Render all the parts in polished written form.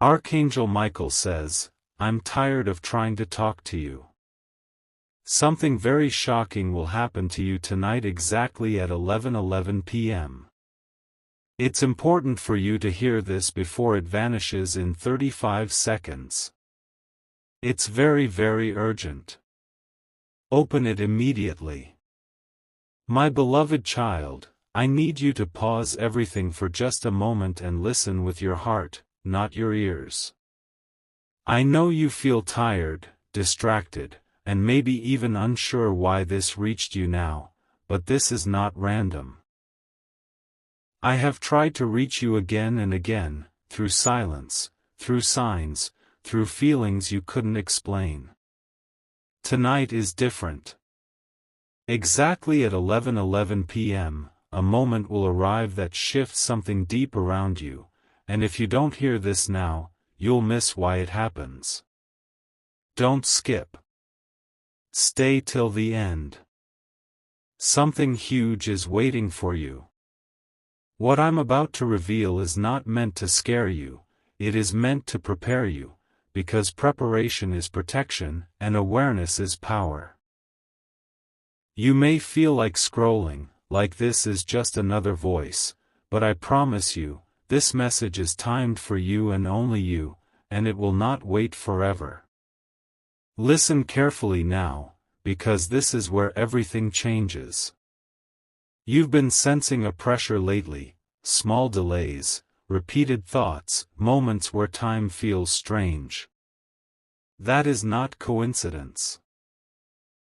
Archangel Michael says, I'm tired of trying to talk to you. Something very shocking will happen to you tonight exactly at 11:11 p.m. It's important for you to hear this before it vanishes in 35 seconds. It's very, very urgent. Open it immediately. My beloved child, I need you to pause everything for just a moment and listen with your heart, not your ears. I know you feel tired, distracted, and maybe even unsure why this reached you now, but this is not random. I have tried to reach you again and again, through silence, through signs, through feelings you couldn't explain. Tonight is different. Exactly at 11:11 p.m., a moment will arrive that shifts something deep around you, and if you don't hear this now, you'll miss why it happens. Don't skip. Stay till the end. Something huge is waiting for you. What I'm about to reveal is not meant to scare you, it is meant to prepare you, because preparation is protection, and awareness is power. You may feel like scrolling, like this is just another voice, but I promise you, this message is timed for you and only you, and it will not wait forever. Listen carefully now, because this is where everything changes. You've been sensing a pressure lately, small delays, repeated thoughts, moments where time feels strange. That is not coincidence.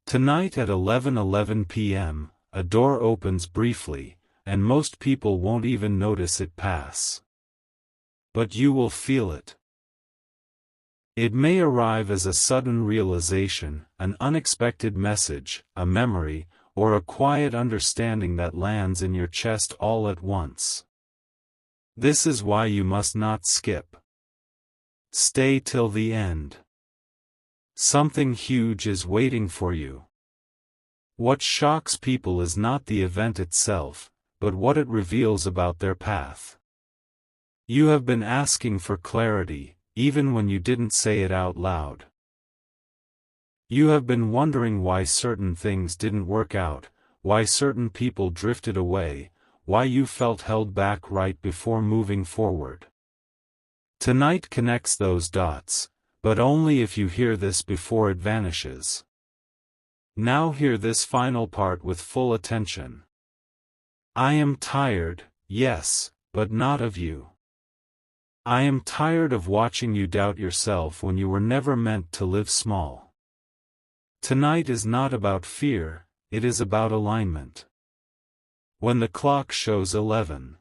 Tonight at 11:11 p.m., a door opens briefly, and most people won't even notice it pass. But you will feel it. It may arrive as a sudden realization, an unexpected message, a memory, or a quiet understanding that lands in your chest all at once. This is why you must not skip. Stay till the end. Something huge is waiting for you. What shocks people is not the event itself, but what it reveals about their path. You have been asking for clarity, even when you didn't say it out loud. You have been wondering why certain things didn't work out, why certain people drifted away, why you felt held back right before moving forward. Tonight connects those dots, but only if you hear this before it vanishes. Now hear this final part with full attention. I am tired, yes, but not of you. I am tired of watching you doubt yourself when you were never meant to live small. Tonight is not about fear, it is about alignment. When the clock shows 11:11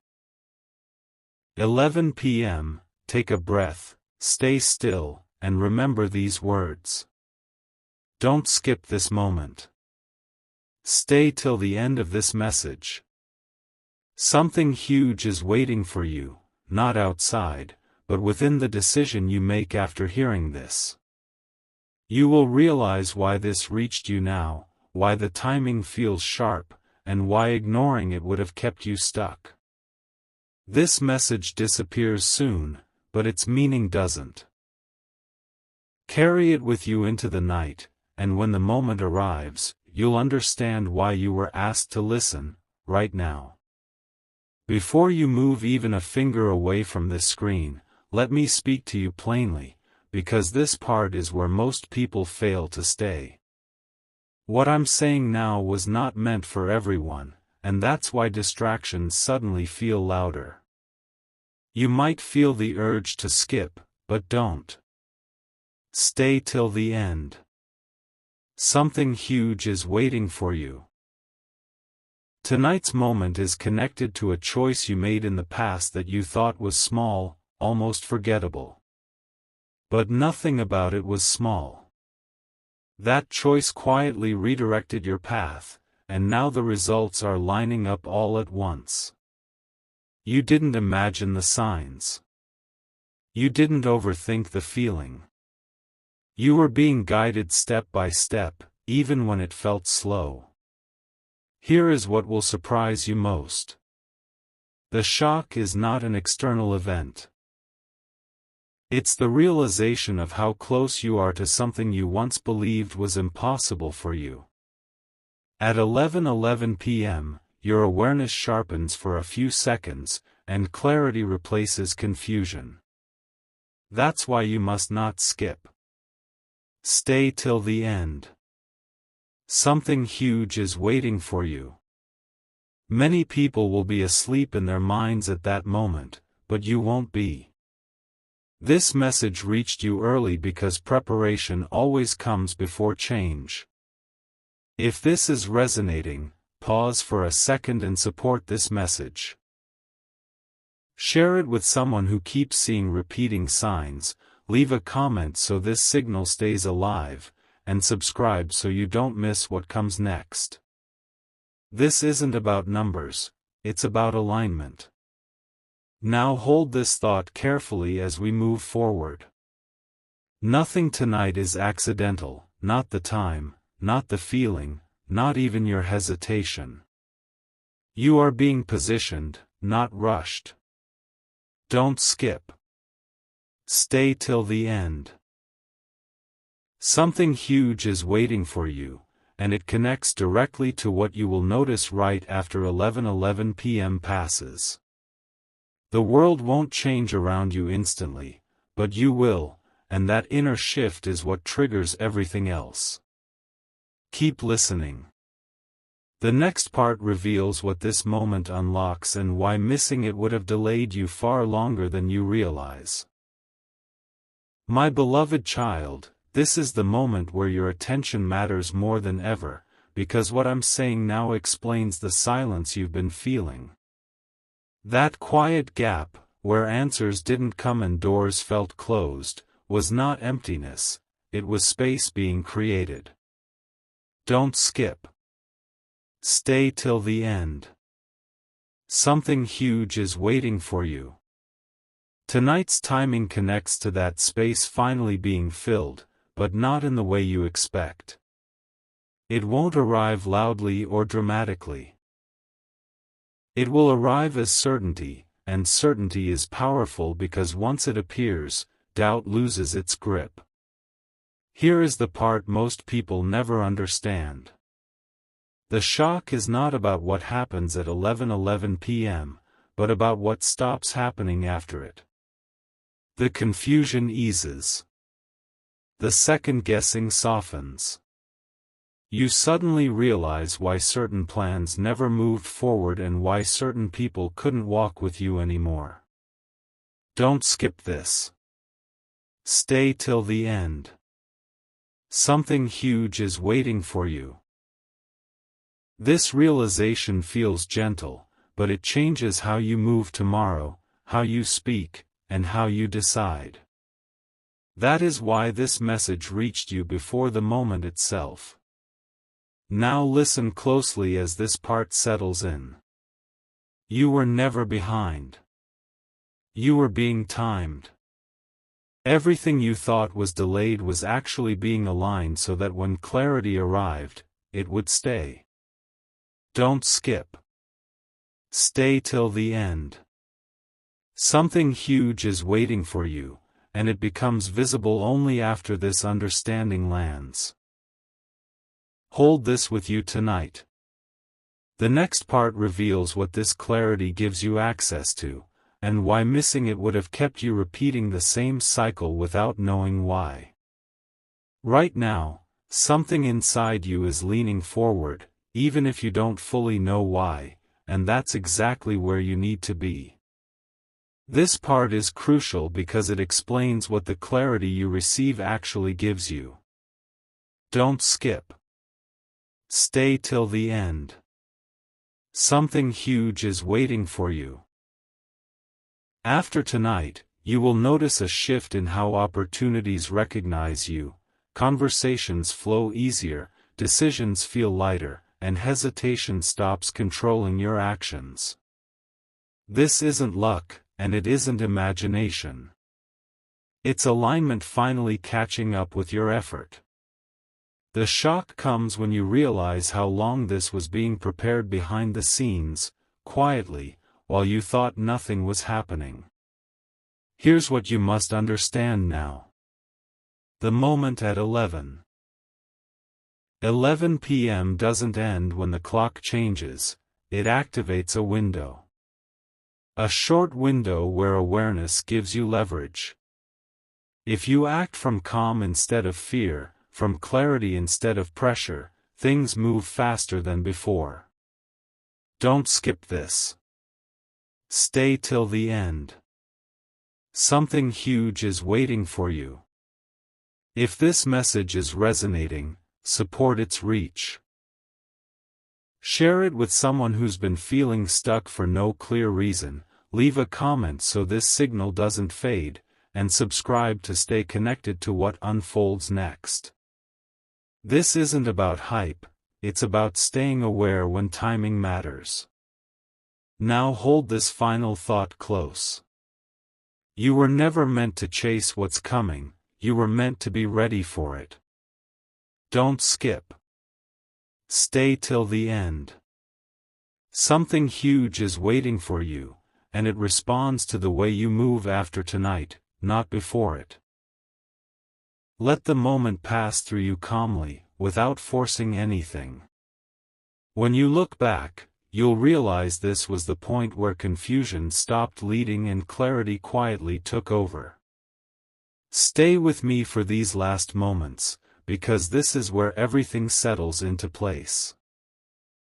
p.m., take a breath, stay still, and remember these words. Don't skip this moment. Stay till the end of this message. Something huge is waiting for you, not outside, but within the decision you make after hearing this. You will realize why this reached you now, why the timing feels sharp, and why ignoring it would have kept you stuck. This message disappears soon, but its meaning doesn't. Carry it with you into the night, and when the moment arrives, you'll understand why you were asked to listen, right now. Before you move even a finger away from this screen, let me speak to you plainly, because this part is where most people fail to stay. What I'm saying now was not meant for everyone, and that's why distractions suddenly feel louder. You might feel the urge to skip, but don't. Stay till the end. Something huge is waiting for you. Tonight's moment is connected to a choice you made in the past that you thought was small, almost forgettable. But nothing about it was small. That choice quietly redirected your path, and now the results are lining up all at once. You didn't imagine the signs. You didn't overthink the feeling. You were being guided step by step, even when it felt slow. Here is what will surprise you most. The shock is not an external event. It's the realization of how close you are to something you once believed was impossible for you. At 11:11 p.m., your awareness sharpens for a few seconds, and clarity replaces confusion. That's why you must not skip. Stay till the end. Something huge is waiting for you. Many people will be asleep in their minds at that moment, but you won't be. This message reached you early because preparation always comes before change. If this is resonating, pause for a second and support this message. Share it with someone who keeps seeing repeating signs, leave a comment so this signal stays alive, and subscribe so you don't miss what comes next. This isn't about numbers, it's about alignment. Now hold this thought carefully as we move forward. Nothing tonight is accidental, not the time, not the feeling, not even your hesitation. You are being positioned, not rushed. Don't skip. Stay till the end. Something huge is waiting for you, and it connects directly to what you will notice right after 11:11 p.m. passes. The world won't change around you instantly, but you will, and that inner shift is what triggers everything else. Keep listening. The next part reveals what this moment unlocks and why missing it would have delayed you far longer than you realize. My beloved child, this is the moment where your attention matters more than ever, because what I'm saying now explains the silence you've been feeling. That quiet gap, where answers didn't come and doors felt closed, was not emptiness, it was space being created. Don't skip. Stay till the end. Something huge is waiting for you. Tonight's timing connects to that space finally being filled, but not in the way you expect. It won't arrive loudly or dramatically. It will arrive as certainty, and certainty is powerful because once it appears, doubt loses its grip. Here is the part most people never understand. The shock is not about what happens at 11:11 p.m., but about what stops happening after it. The confusion eases. The second-guessing softens. You suddenly realize why certain plans never moved forward and why certain people couldn't walk with you anymore. Don't skip this. Stay till the end. Something huge is waiting for you. This realization feels gentle, but it changes how you move tomorrow, how you speak, and how you decide. That is why this message reached you before the moment itself. Now listen closely as this part settles in. You were never behind. You were being timed. Everything you thought was delayed was actually being aligned so that when clarity arrived, it would stay. Don't skip. Stay till the end. Something huge is waiting for you, and it becomes visible only after this understanding lands. Hold this with you tonight. The next part reveals what this clarity gives you access to, and why missing it would have kept you repeating the same cycle without knowing why. Right now, something inside you is leaning forward, even if you don't fully know why, and that's exactly where you need to be. This part is crucial because it explains what the clarity you receive actually gives you. Don't skip. Stay till the end. Something huge is waiting for you. After tonight, you will notice a shift in how opportunities recognize you, conversations flow easier, decisions feel lighter, and hesitation stops controlling your actions. This isn't luck, and it isn't imagination. It's alignment finally catching up with your effort. The shock comes when you realize how long this was being prepared behind the scenes, quietly, while you thought nothing was happening. Here's what you must understand now. The moment at 11 p.m. doesn't end when the clock changes, it activates a window. A short window where awareness gives you leverage. If you act from calm instead of fear, from clarity instead of pressure, things move faster than before. Don't skip this. Stay till the end. Something huge is waiting for you. If this message is resonating, support its reach. Share it with someone who's been feeling stuck for no clear reason, leave a comment so this signal doesn't fade, and subscribe to stay connected to what unfolds next. This isn't about hype, it's about staying aware when timing matters. Now hold this final thought close. You were never meant to chase what's coming, you were meant to be ready for it. Don't skip. Stay till the end. Something huge is waiting for you, and it responds to the way you move after tonight, not before it. Let the moment pass through you calmly, without forcing anything. When you look back, you'll realize this was the point where confusion stopped leading and clarity quietly took over. Stay with me for these last moments, because this is where everything settles into place.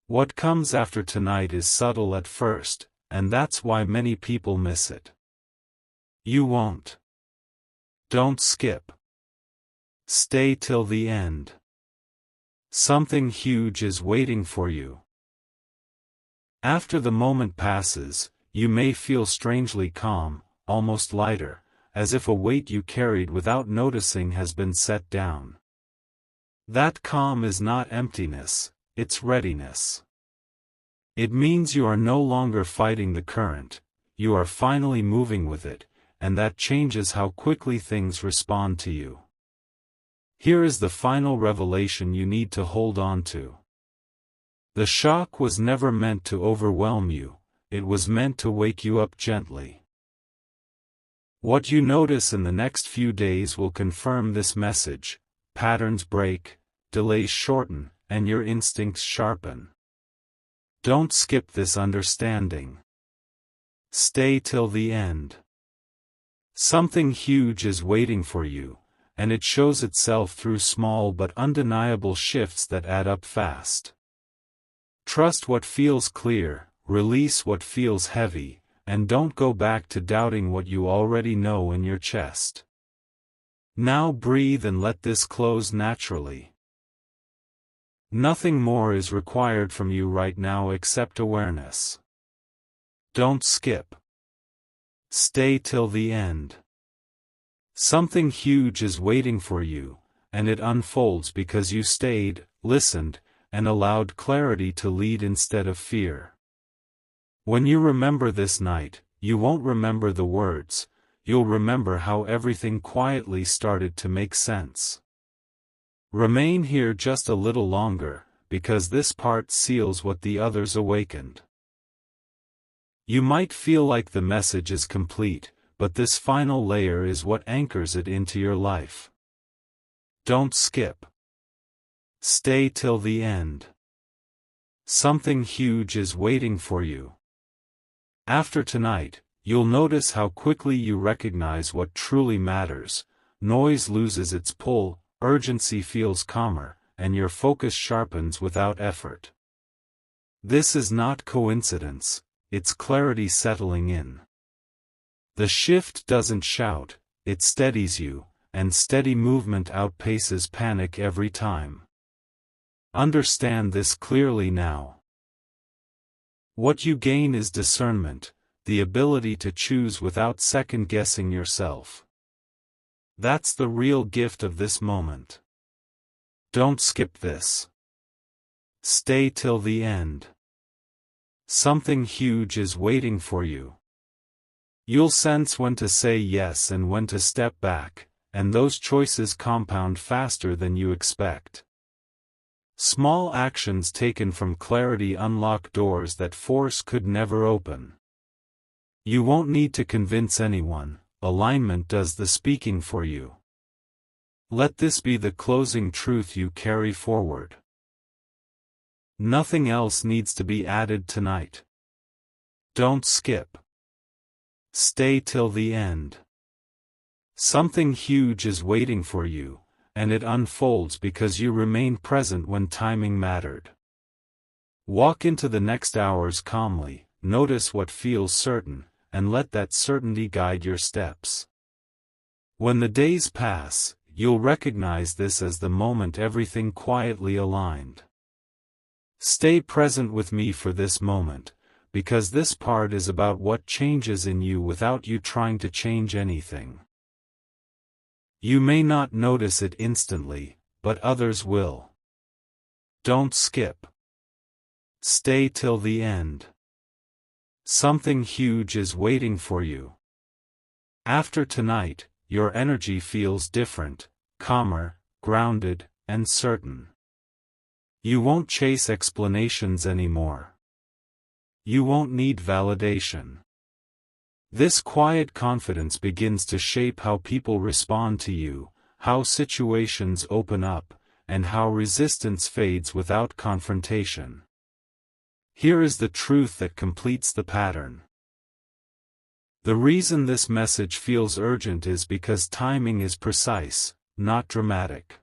What comes after tonight is subtle at first, and that's why many people miss it. You won't. Don't skip. Stay till the end. Something huge is waiting for you. After the moment passes, you may feel strangely calm, almost lighter, as if a weight you carried without noticing has been set down. That calm is not emptiness, it's readiness. It means you are no longer fighting the current, you are finally moving with it, and that changes how quickly things respond to you. Here is the final revelation you need to hold on to. The shock was never meant to overwhelm you, it was meant to wake you up gently. What you notice in the next few days will confirm this message: patterns break, delays shorten, and your instincts sharpen. Don't skip this understanding. Stay till the end. Something huge is waiting for you, and it shows itself through small but undeniable shifts that add up fast. Trust what feels clear, release what feels heavy, and don't go back to doubting what you already know in your chest. Now breathe and let this close naturally. Nothing more is required from you right now except awareness. Don't skip. Stay till the end. Something huge is waiting for you, and it unfolds because you stayed, listened, and allowed clarity to lead instead of fear. When you remember this night, you won't remember the words, you'll remember how everything quietly started to make sense. Remain here just a little longer, because this part seals what the others awakened. You might feel like the message is complete, but this final layer is what anchors it into your life. Don't skip. Stay till the end. Something huge is waiting for you. After tonight, you'll notice how quickly you recognize what truly matters. Noise loses its pull, urgency feels calmer, and your focus sharpens without effort. This is not coincidence, it's clarity settling in. The shift doesn't shout, it steadies you, and steady movement outpaces panic every time. Understand this clearly now. What you gain is discernment, the ability to choose without second-guessing yourself. That's the real gift of this moment. Don't skip this. Stay till the end. Something huge is waiting for you. You'll sense when to say yes and when to step back, and those choices compound faster than you expect. Small actions taken from clarity unlock doors that force could never open. You won't need to convince anyone, alignment does the speaking for you. Let this be the closing truth you carry forward. Nothing else needs to be added tonight. Don't skip. Stay till the end. Something huge is waiting for you, and it unfolds because you remained present when timing mattered. Walk into the next hours calmly, notice what feels certain, and let that certainty guide your steps. When the days pass, you'll recognize this as the moment everything quietly aligned. Stay present with me for this moment, because this part is about what changes in you without you trying to change anything. You may not notice it instantly, but others will. Don't skip. Stay till the end. Something huge is waiting for you. After tonight, your energy feels different, calmer, grounded, and certain. You won't chase explanations anymore. You won't need validation. This quiet confidence begins to shape how people respond to you, how situations open up, and how resistance fades without confrontation. Here is the truth that completes the pattern. The reason this message feels urgent is because timing is precise, not dramatic.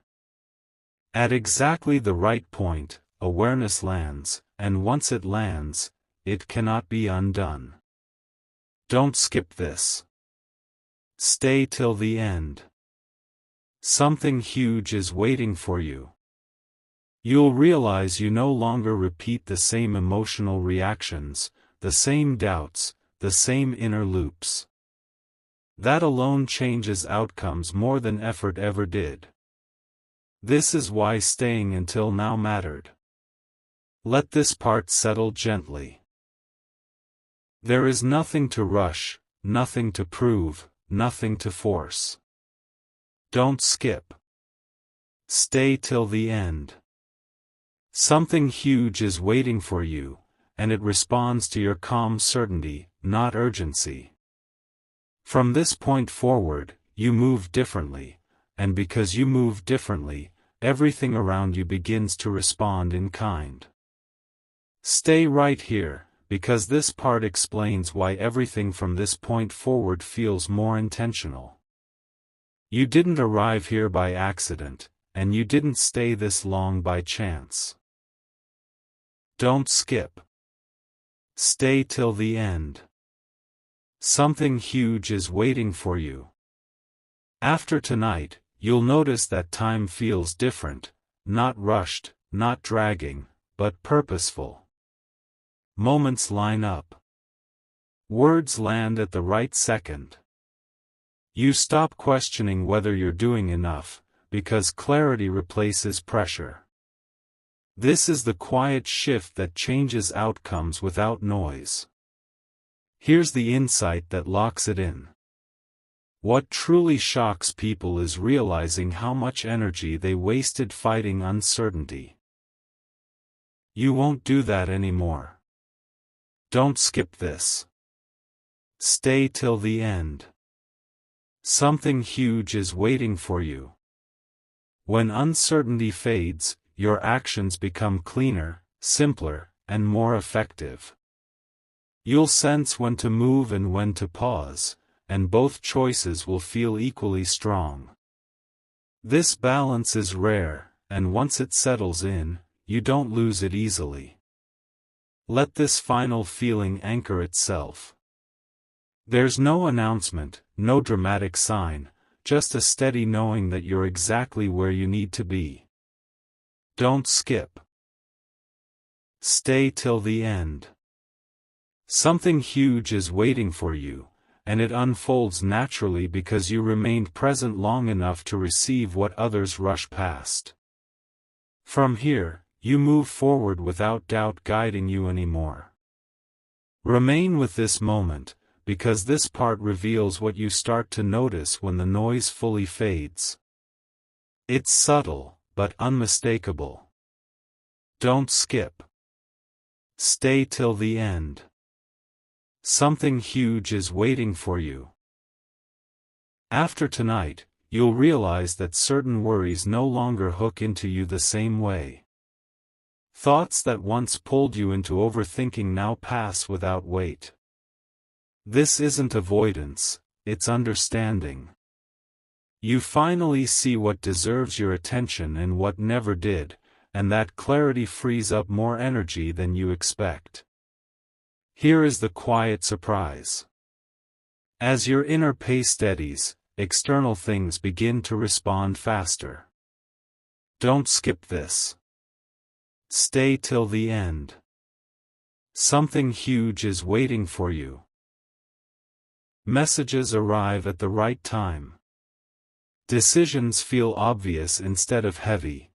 At exactly the right point, awareness lands, and once it lands, it cannot be undone. Don't skip this. Stay till the end. Something huge is waiting for you. You'll realize you no longer repeat the same emotional reactions, the same doubts, the same inner loops. That alone changes outcomes more than effort ever did. This is why staying until now mattered. Let this part settle gently. There is nothing to rush, nothing to prove, nothing to force. Don't skip. Stay till the end. Something huge is waiting for you, and it responds to your calm certainty, not urgency. From this point forward, you move differently, and because you move differently, everything around you begins to respond in kind. Stay right here, because this part explains why everything from this point forward feels more intentional. You didn't arrive here by accident, and you didn't stay this long by chance. Don't skip. Stay till the end. Something huge is waiting for you. After tonight, you'll notice that time feels different, not rushed, not dragging, but purposeful. Moments line up. Words land at the right second. You stop questioning whether you're doing enough, because clarity replaces pressure. This is the quiet shift that changes outcomes without noise. Here's the insight that locks it in. What truly shocks people is realizing how much energy they wasted fighting uncertainty. You won't do that anymore. Don't skip this. Stay till the end. Something huge is waiting for you. When uncertainty fades, your actions become cleaner, simpler, and more effective. You'll sense when to move and when to pause, and both choices will feel equally strong. This balance is rare, and once it settles in, you don't lose it easily. Let this final feeling anchor itself. There's no announcement, no dramatic sign, just a steady knowing that you're exactly where you need to be. Don't skip. Stay till the end. Something huge is waiting for you, and it unfolds naturally because you remained present long enough to receive what others rush past. From here, you move forward without doubt guiding you anymore. Remain with this moment, because this part reveals what you start to notice when the noise fully fades. It's subtle, but unmistakable. Don't skip. Stay till the end. Something huge is waiting for you. After tonight, you'll realize that certain worries no longer hook into you the same way. Thoughts that once pulled you into overthinking now pass without weight. This isn't avoidance, it's understanding. You finally see what deserves your attention and what never did, and that clarity frees up more energy than you expect. Here is the quiet surprise. As your inner pace steadies, external things begin to respond faster. Don't skip this. Stay till the end. Something huge is waiting for you. Messages arrive at the right time. Decisions feel obvious instead of heavy.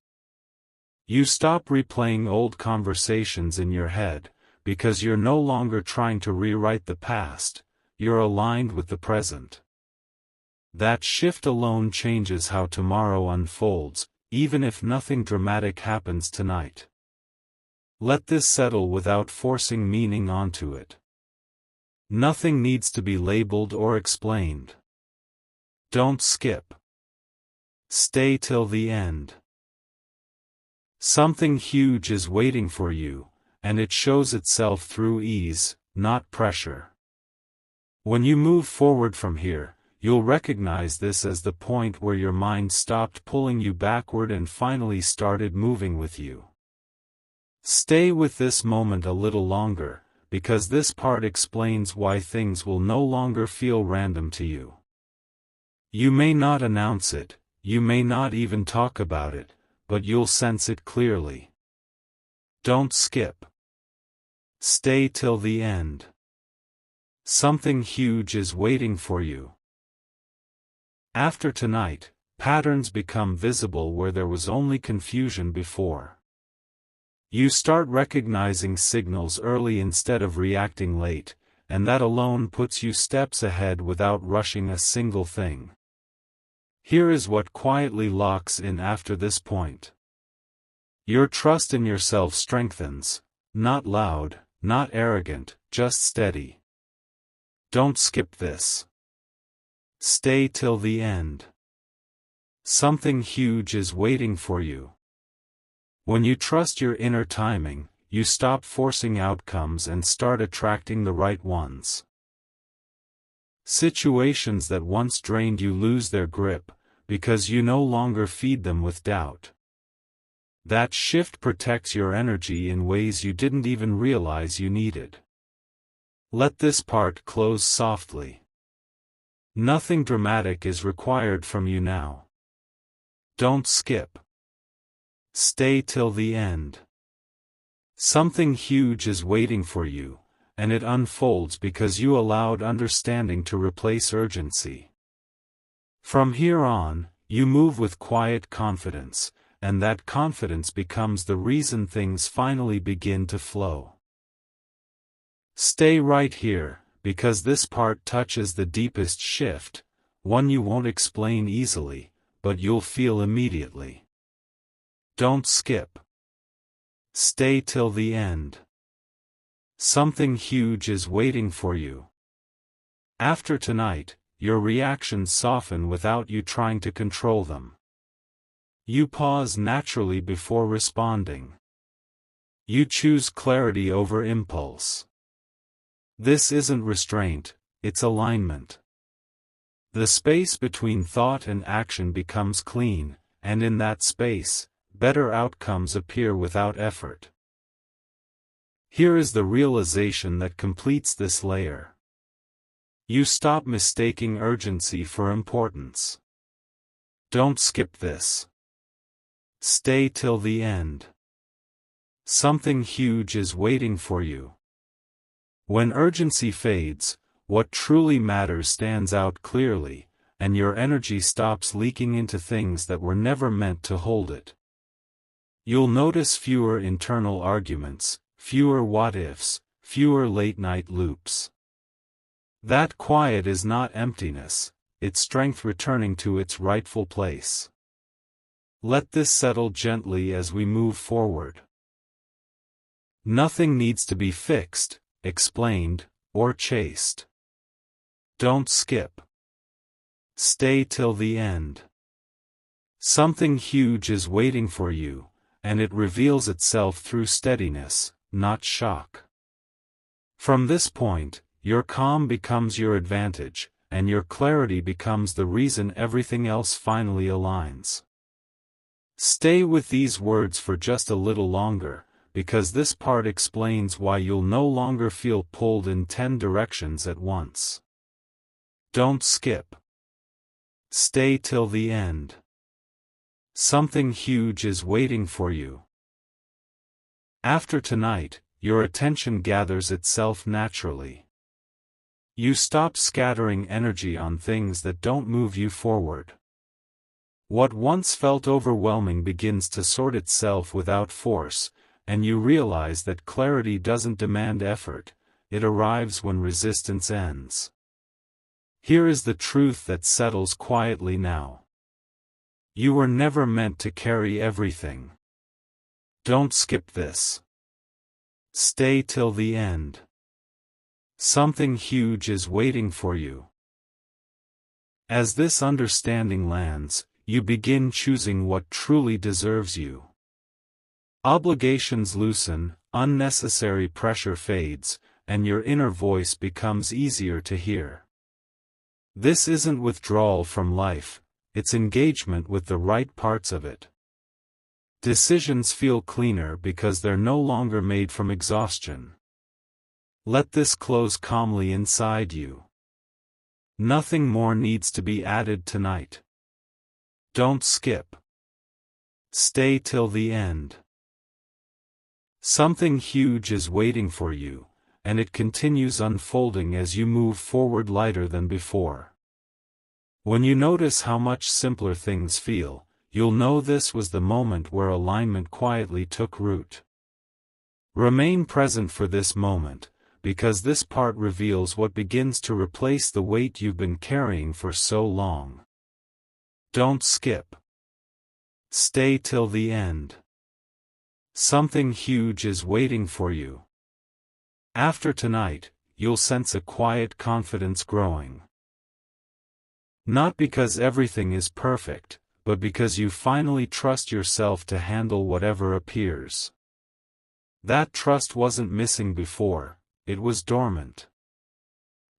You stop replaying old conversations in your head, because you're no longer trying to rewrite the past, you're aligned with the present. That shift alone changes how tomorrow unfolds, even if nothing dramatic happens tonight. Let this settle without forcing meaning onto it. Nothing needs to be labeled or explained. Don't skip. Stay till the end. Something huge is waiting for you, and it shows itself through ease, not pressure. When you move forward from here, you'll recognize this as the point where your mind stopped pulling you backward and finally started moving with you. Stay with this moment a little longer, because this part explains why things will no longer feel random to you. You may not announce it, you may not even talk about it, but you'll sense it clearly. Don't skip. Stay till the end. Something huge is waiting for you. After tonight, patterns become visible where there was only confusion before. You start recognizing signals early instead of reacting late, and that alone puts you steps ahead without rushing a single thing. Here is what quietly locks in after this point. Your trust in yourself strengthens, not loud, not arrogant, just steady. Don't skip this. Stay till the end. Something huge is waiting for you. When you trust your inner timing, you stop forcing outcomes and start attracting the right ones. Situations that once drained you lose their grip, because you no longer feed them with doubt. That shift protects your energy in ways you didn't even realize you needed. Let this part close softly. Nothing dramatic is required from you now. Don't skip. Stay till the end. Something huge is waiting for you, and it unfolds because you allowed understanding to replace urgency. From here on, you move with quiet confidence, and that confidence becomes the reason things finally begin to flow. Stay right here, because this part touches the deepest shift, one you won't explain easily, but you'll feel immediately. Don't skip. Stay till the end. Something huge is waiting for you. After tonight, your reactions soften without you trying to control them. You pause naturally before responding. You choose clarity over impulse. This isn't restraint, it's alignment. The space between thought and action becomes clean, and in that space, better outcomes appear without effort. Here is the realization that completes this layer. You stop mistaking urgency for importance. Don't skip this. Stay till the end. Something huge is waiting for you. When urgency fades, what truly matters stands out clearly, and your energy stops leaking into things that were never meant to hold it. You'll notice fewer internal arguments, fewer what-ifs, fewer late-night loops. That quiet is not emptiness, it's strength returning to its rightful place. Let this settle gently as we move forward. Nothing needs to be fixed, explained, or chased. Don't skip. Stay till the end. Something huge is waiting for you, and it reveals itself through steadiness, not shock. From this point, your calm becomes your advantage, and your clarity becomes the reason everything else finally aligns. Stay with these words for just a little longer, because this part explains why you'll no longer feel pulled in 10 directions at once. Don't skip. Stay till the end. Something huge is waiting for you. After tonight, your attention gathers itself naturally. You stop scattering energy on things that don't move you forward. What once felt overwhelming begins to sort itself without force, and you realize that clarity doesn't demand effort, it arrives when resistance ends. Here is the truth that settles quietly now. You were never meant to carry everything. Don't skip this. Stay till the end. Something huge is waiting for you. As this understanding lands, you begin choosing what truly deserves you. Obligations loosen, unnecessary pressure fades, and your inner voice becomes easier to hear. This isn't withdrawal from life, it's engagement with the right parts of it. Decisions feel cleaner because they're no longer made from exhaustion. Let this close calmly inside you. Nothing more needs to be added tonight. Don't skip. Stay till the end. Something huge is waiting for you, and it continues unfolding as you move forward lighter than before. When you notice how much simpler things feel, you'll know this was the moment where alignment quietly took root. Remain present for this moment, because this part reveals what begins to replace the weight you've been carrying for so long. Don't skip. Stay till the end. Something huge is waiting for you. After tonight, you'll sense a quiet confidence growing. Not because everything is perfect, but because you finally trust yourself to handle whatever appears. That trust wasn't missing before, it was dormant.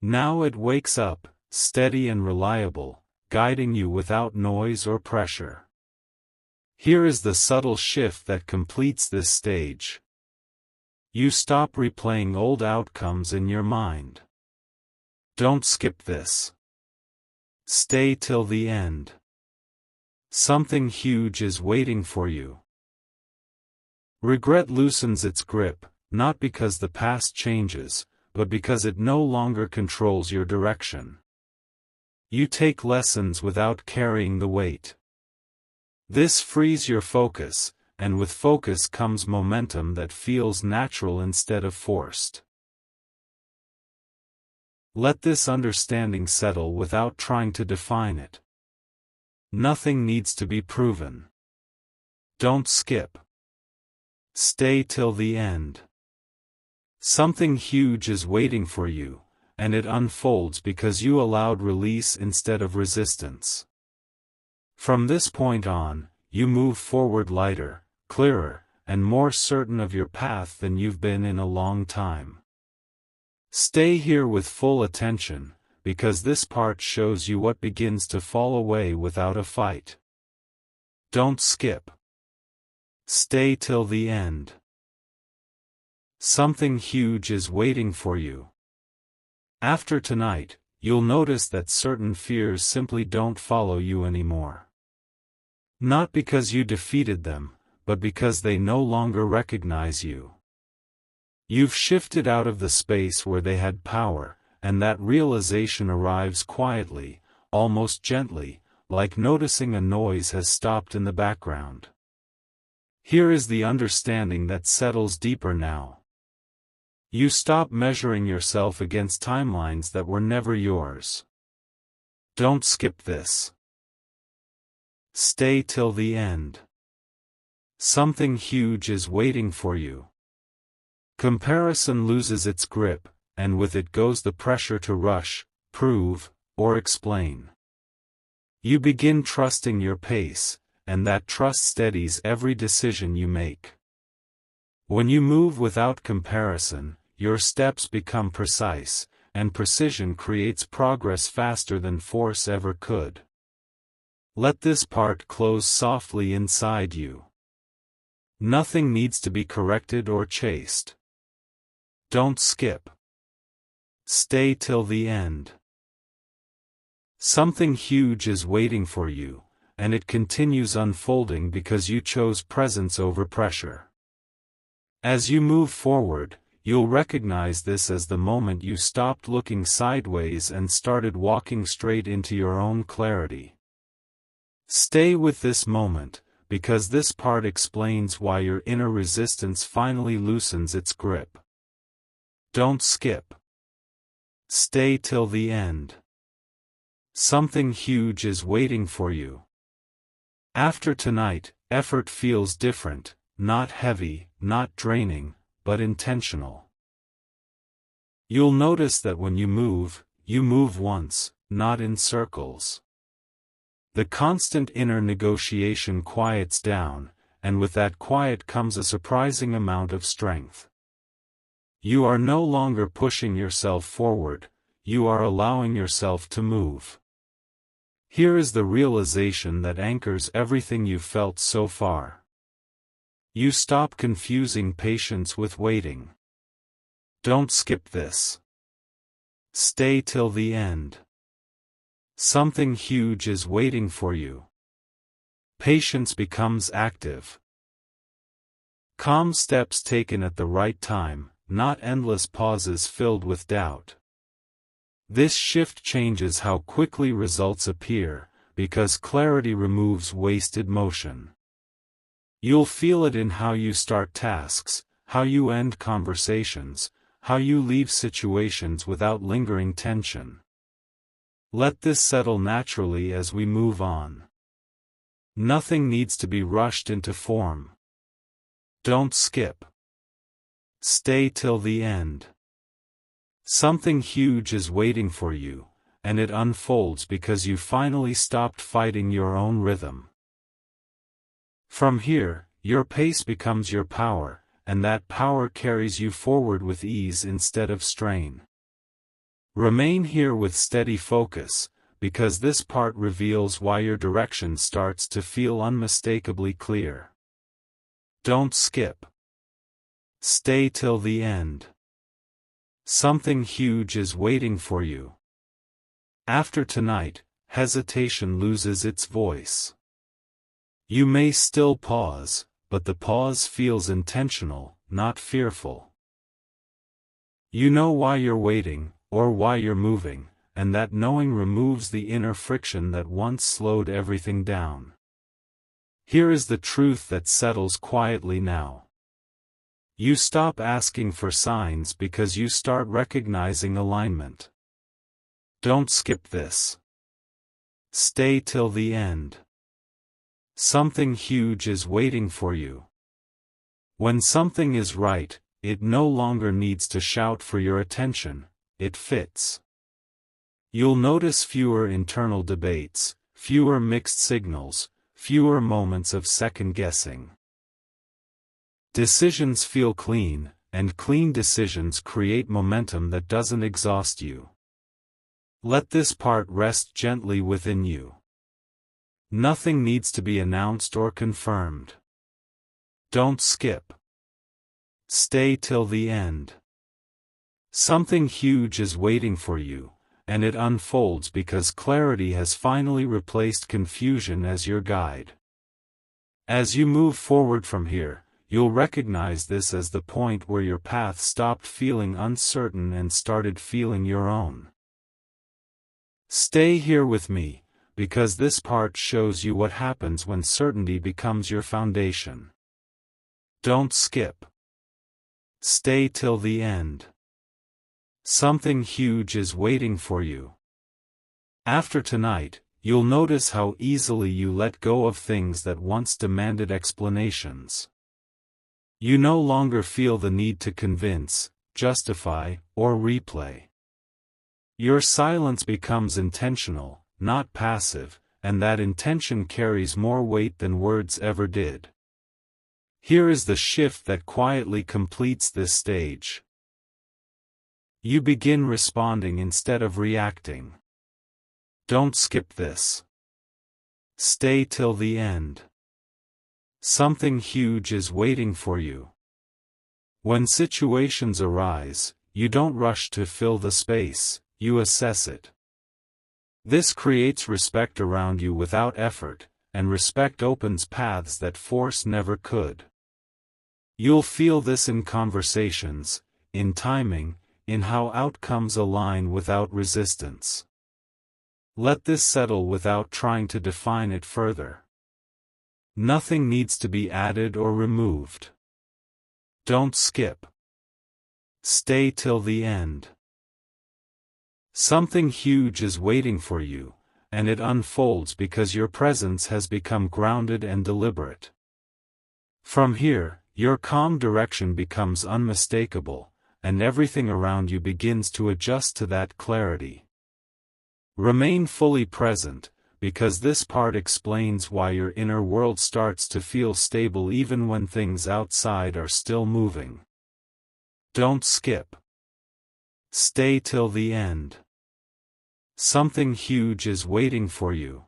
Now it wakes up, steady and reliable, guiding you without noise or pressure. Here is the subtle shift that completes this stage. You stop replaying old outcomes in your mind. Don't skip this. Stay till the end. Something huge is waiting for you. Regret loosens its grip, not because the past changes, but because it no longer controls your direction. You take lessons without carrying the weight. This frees your focus, and with focus comes momentum that feels natural instead of forced. Let this understanding settle without trying to define it. Nothing needs to be proven. Don't skip. Stay till the end. Something huge is waiting for you, and it unfolds because you allowed release instead of resistance. From this point on, you move forward lighter, clearer, and more certain of your path than you've been in a long time. Stay here with full attention, because this part shows you what begins to fall away without a fight. Don't skip. Stay till the end. Something huge is waiting for you. After tonight, you'll notice that certain fears simply don't follow you anymore. Not because you defeated them, but because they no longer recognize you. You've shifted out of the space where they had power, and that realization arrives quietly, almost gently, like noticing a noise has stopped in the background. Here is the understanding that settles deeper now. You stop measuring yourself against timelines that were never yours. Don't skip this. Stay till the end. Something huge is waiting for you. Comparison loses its grip, and with it goes the pressure to rush, prove, or explain. You begin trusting your pace, and that trust steadies every decision you make. When you move without comparison, your steps become precise, and precision creates progress faster than force ever could. Let this part close softly inside you. Nothing needs to be corrected or chased. Don't skip. Stay till the end. Something huge is waiting for you, and it continues unfolding because you chose presence over pressure. As you move forward, you'll recognize this as the moment you stopped looking sideways and started walking straight into your own clarity. Stay with this moment, because this part explains why your inner resistance finally loosens its grip. Don't skip. Stay till the end. Something huge is waiting for you. After tonight, effort feels different, not heavy, not draining, but intentional. You'll notice that when you move once, not in circles. The constant inner negotiation quiets down, and with that quiet comes a surprising amount of strength. You are no longer pushing yourself forward, you are allowing yourself to move. Here is the realization that anchors everything you've felt so far. You stop confusing patience with waiting. Don't skip this. Stay till the end. Something huge is waiting for you. Patience becomes active. Calm steps taken at the right time, not endless pauses filled with doubt. This shift changes how quickly results appear, because clarity removes wasted motion. You'll feel it in how you start tasks, how you end conversations, how you leave situations without lingering tension. Let this settle naturally as we move on. Nothing needs to be rushed into form. Don't skip. Stay till the end. Something huge is waiting for you, and it unfolds because you finally stopped fighting your own rhythm. From here, your pace becomes your power, and that power carries you forward with ease instead of strain. Remain here with steady focus, because this part reveals why your direction starts to feel unmistakably clear. Don't skip. Stay till the end. Something huge is waiting for you. After tonight, hesitation loses its voice. You may still pause, but the pause feels intentional, not fearful. You know why you're waiting, or why you're moving, and that knowing removes the inner friction that once slowed everything down. Here is the truth that settles quietly now. You stop asking for signs because you start recognizing alignment. Don't skip this. Stay till the end. Something huge is waiting for you. When something is right, it no longer needs to shout for your attention, it fits. You'll notice fewer internal debates, fewer mixed signals, fewer moments of second-guessing. Decisions feel clean, and clean decisions create momentum that doesn't exhaust you. Let this part rest gently within you. Nothing needs to be announced or confirmed. Don't skip. Stay till the end. Something huge is waiting for you, and it unfolds because clarity has finally replaced confusion as your guide. As you move forward from here, you'll recognize this as the point where your path stopped feeling uncertain and started feeling your own. Stay here with me, because this part shows you what happens when certainty becomes your foundation. Don't skip. Stay till the end. Something huge is waiting for you. After tonight, you'll notice how easily you let go of things that once demanded explanations. You no longer feel the need to convince, justify, or replay. Your silence becomes intentional, not passive, and that intention carries more weight than words ever did. Here is the shift that quietly completes this stage. You begin responding instead of reacting. Don't skip this. Stay till the end. Something huge is waiting for you. When situations arise, you don't rush to fill the space, you assess it. This creates respect around you without effort, and respect opens paths that force never could. You'll feel this in conversations, in timing, in how outcomes align without resistance. Let this settle without trying to define it further. Nothing needs to be added or removed. Don't skip. Stay till the end. Something huge is waiting for you, and it unfolds because your presence has become grounded and deliberate. From here, your calm direction becomes unmistakable, and everything around you begins to adjust to that clarity. Remain fully present, because this part explains why your inner world starts to feel stable even when things outside are still moving. Don't skip. Stay till the end. Something huge is waiting for you.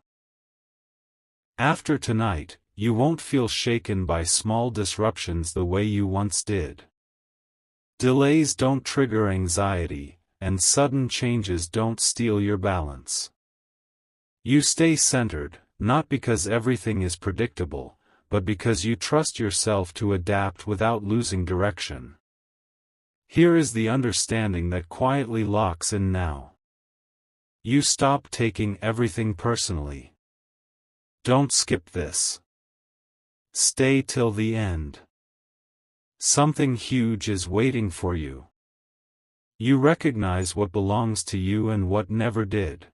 After tonight, you won't feel shaken by small disruptions the way you once did. Delays don't trigger anxiety, and sudden changes don't steal your balance. You stay centered, not because everything is predictable, but because you trust yourself to adapt without losing direction. Here is the understanding that quietly locks in now. You stop taking everything personally. Don't skip this. Stay till the end. Something huge is waiting for you. You recognize what belongs to you and what never did.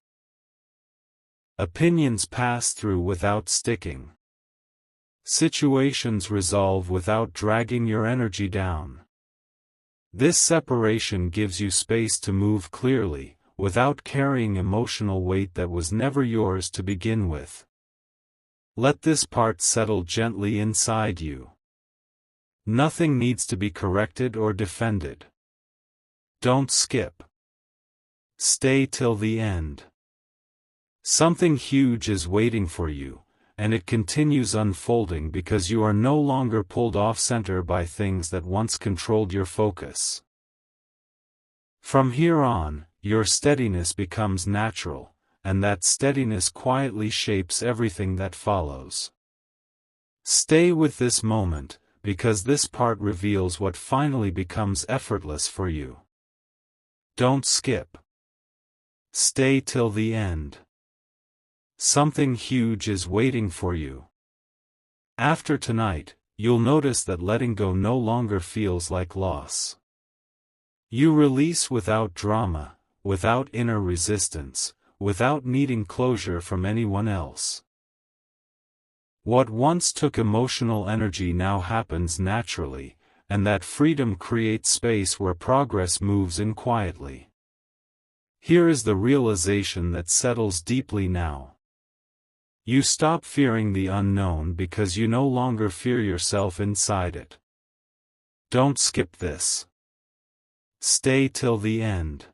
Opinions pass through without sticking. Situations resolve without dragging your energy down. This separation gives you space to move clearly, without carrying emotional weight that was never yours to begin with. Let this part settle gently inside you. Nothing needs to be corrected or defended. Don't skip. Stay till the end. Something huge is waiting for you, and it continues unfolding because you are no longer pulled off-center by things that once controlled your focus. From here on, your steadiness becomes natural, and that steadiness quietly shapes everything that follows. Stay with this moment, because this part reveals what finally becomes effortless for you. Don't skip. Stay till the end. Something huge is waiting for you. After tonight, you'll notice that letting go no longer feels like loss. You release without drama, without inner resistance, without needing closure from anyone else. What once took emotional energy now happens naturally, and that freedom creates space where progress moves in quietly. Here is the realization that settles deeply now. You stop fearing the unknown because you no longer fear yourself inside it. Don't skip this. Stay till the end.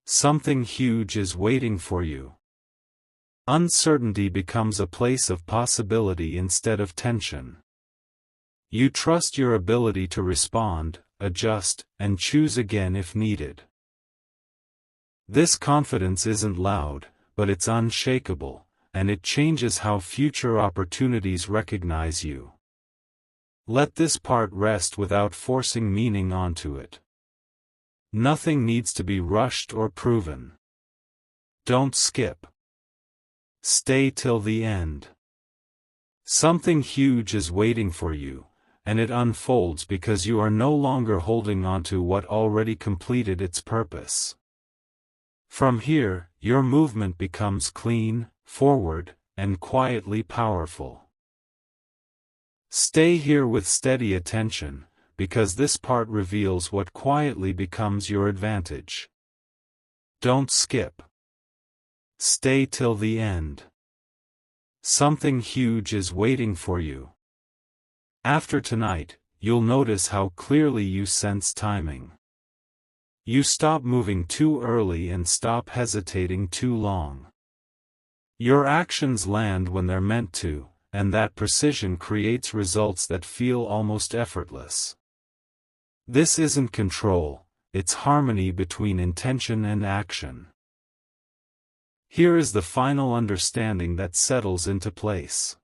Something huge is waiting for you. Uncertainty becomes a place of possibility instead of tension. You trust your ability to respond, adjust, and choose again if needed. This confidence isn't loud, but it's unshakable, and it changes how future opportunities recognize you. Let this part rest without forcing meaning onto it. Nothing needs to be rushed or proven. Don't skip. Stay till the end. Something huge is waiting for you, and it unfolds because you are no longer holding onto what already completed its purpose. From here, your movement becomes clean, forward, and quietly powerful. Stay here with steady attention, because this part reveals what quietly becomes your advantage. Don't skip. Stay till the end. Something huge is waiting for you. After tonight, you'll notice how clearly you sense timing. You stop moving too early and stop hesitating too long. Your actions land when they're meant to, and that precision creates results that feel almost effortless. This isn't control, it's harmony between intention and action. Here is the final understanding that settles into place.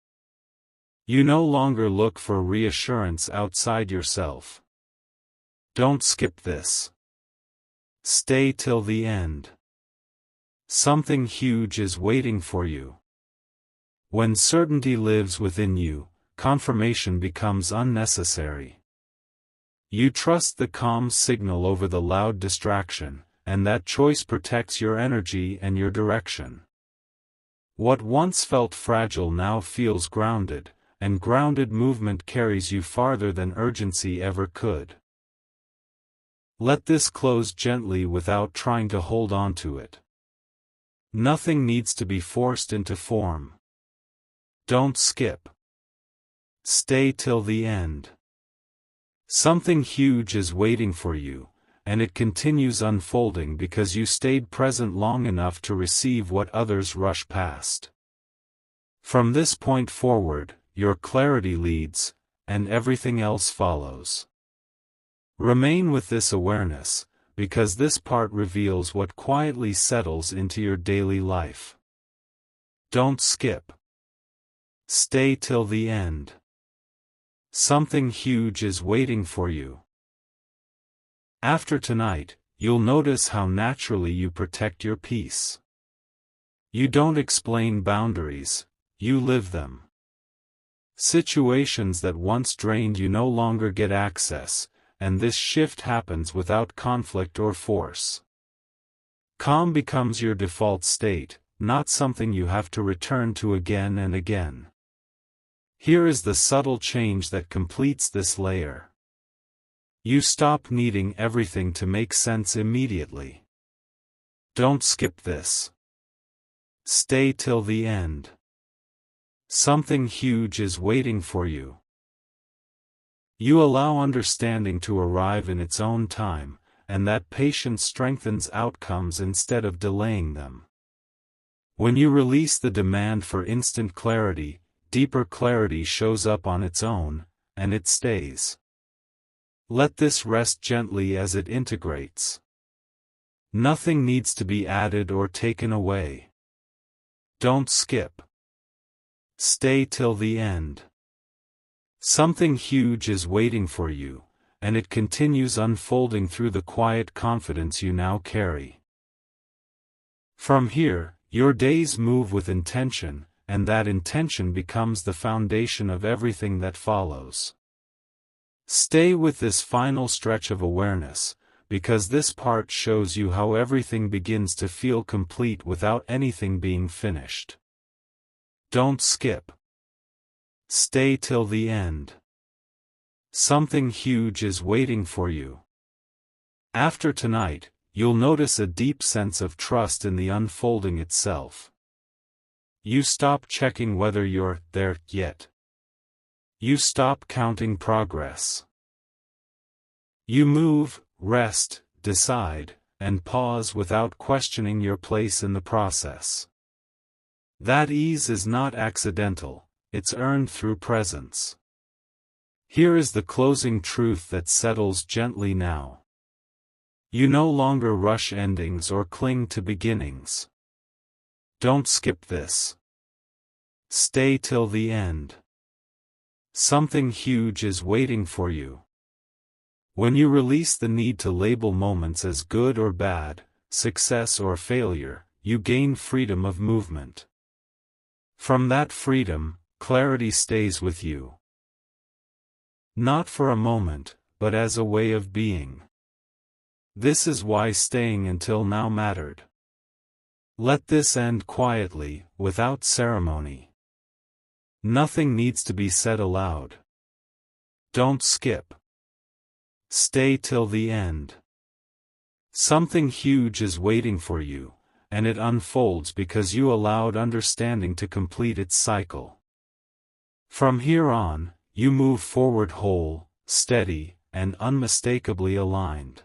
You no longer look for reassurance outside yourself. Don't skip this. Stay till the end. Something huge is waiting for you. When certainty lives within you, confirmation becomes unnecessary. You trust the calm signal over the loud distraction, and that choice protects your energy and your direction. What once felt fragile now feels grounded, and grounded movement carries you farther than urgency ever could. Let this close gently without trying to hold on to it. Nothing needs to be forced into form. Don't skip. Stay till the end. Something huge is waiting for you, and it continues unfolding because you stayed present long enough to receive what others rush past. From this point forward, your clarity leads, and everything else follows. Remain with this awareness, because this part reveals what quietly settles into your daily life. Don't skip. Stay till the end. Something huge is waiting for you. After tonight, you'll notice how naturally you protect your peace. You don't explain boundaries, you live them. Situations that once drained you no longer get access, and this shift happens without conflict or force. Calm becomes your default state, not something you have to return to again and again. Here is the subtle change that completes this layer. You stop needing everything to make sense immediately. Don't skip this. Stay till the end. Something huge is waiting for you. You allow understanding to arrive in its own time, and that patience strengthens outcomes instead of delaying them. When you release the demand for instant clarity, deeper clarity shows up on its own, and it stays. Let this rest gently as it integrates. Nothing needs to be added or taken away. Don't skip. Stay till the end. Something huge is waiting for you, and it continues unfolding through the quiet confidence you now carry. From here, your days move with intention, and that intention becomes the foundation of everything that follows. Stay with this final stretch of awareness, because this part shows you how everything begins to feel complete without anything being finished. Don't skip. Stay till the end. Something huge is waiting for you. After tonight, you'll notice a deep sense of trust in the unfolding itself. You stop checking whether you're there yet. You stop counting progress. You move, rest, decide, and pause without questioning your place in the process. That ease is not accidental, it's earned through presence. Here is the closing truth that settles gently now. You no longer rush endings or cling to beginnings. Don't skip this. Stay till the end. Something huge is waiting for you. When you release the need to label moments as good or bad, success or failure, you gain freedom of movement. From that freedom, clarity stays with you. Not for a moment, but as a way of being. This is why staying until now mattered. Let this end quietly, without ceremony. Nothing needs to be said aloud. Don't skip. Stay till the end. Something huge is waiting for you, and it unfolds because you allowed understanding to complete its cycle. From here on, you move forward whole, steady, and unmistakably aligned.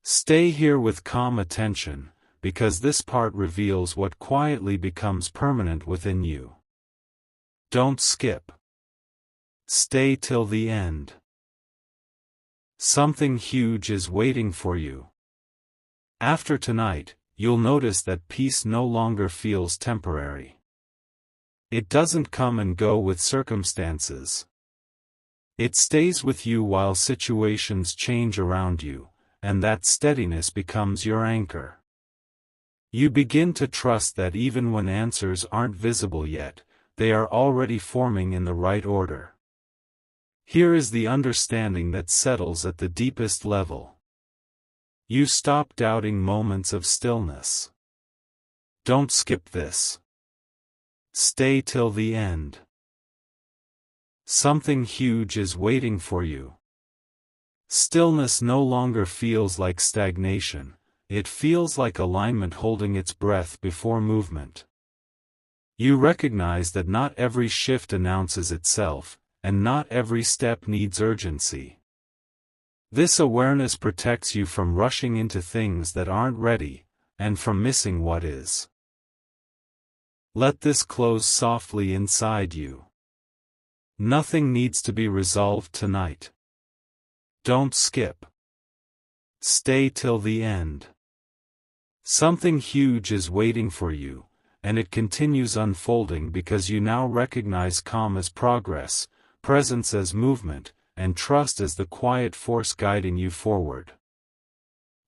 Stay here with calm attention, because this part reveals what quietly becomes permanent within you. Don't skip. Stay till the end. Something huge is waiting for you. After tonight, you'll notice that peace no longer feels temporary. It doesn't come and go with circumstances. It stays with you while situations change around you, and that steadiness becomes your anchor. You begin to trust that even when answers aren't visible yet, they are already forming in the right order. Here is the understanding that settles at the deepest level. You stop doubting moments of stillness. Don't skip this. Stay till the end. Something huge is waiting for you. Stillness no longer feels like stagnation, it feels like alignment holding its breath before movement. You recognize that not every shift announces itself, and not every step needs urgency. This awareness protects you from rushing into things that aren't ready, and from missing what is. Let this close softly inside you. Nothing needs to be resolved tonight. Don't skip. Stay till the end. Something huge is waiting for you, and it continues unfolding because you now recognize calm as progress, presence as movement, and trust as the quiet force guiding you forward.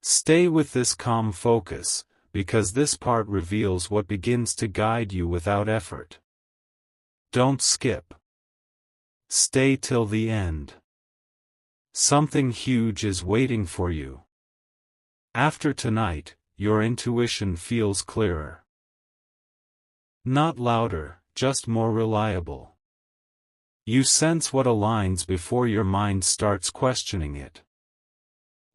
Stay with this calm focus, because this part reveals what begins to guide you without effort. Don't skip. Stay till the end. Something huge is waiting for you. After tonight, your intuition feels clearer. Not louder, just more reliable. You sense what aligns before your mind starts questioning it.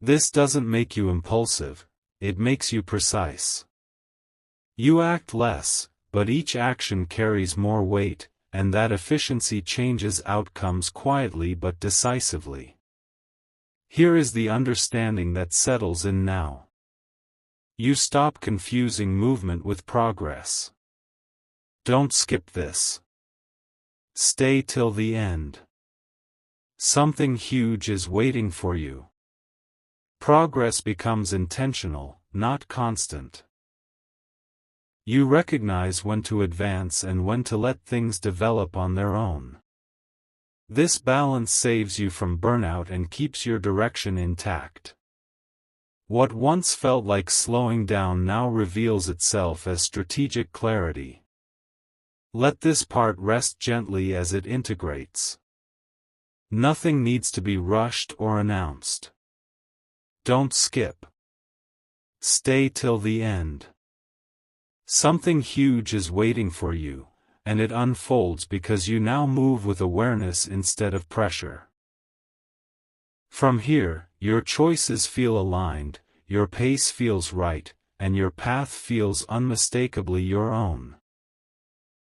This doesn't make you impulsive, it makes you precise. You act less, but each action carries more weight, and that efficiency changes outcomes quietly but decisively. Here is the understanding that settles in now. You stop confusing movement with progress. Don't skip this. Stay till the end. Something huge is waiting for you. Progress becomes intentional, not constant. You recognize when to advance and when to let things develop on their own. This balance saves you from burnout and keeps your direction intact. What once felt like slowing down now reveals itself as strategic clarity. Let this part rest gently as it integrates. Nothing needs to be rushed or announced. Don't skip. Stay till the end. Something huge is waiting for you, and it unfolds because you now move with awareness instead of pressure. From here, your choices feel aligned, your pace feels right, and your path feels unmistakably your own.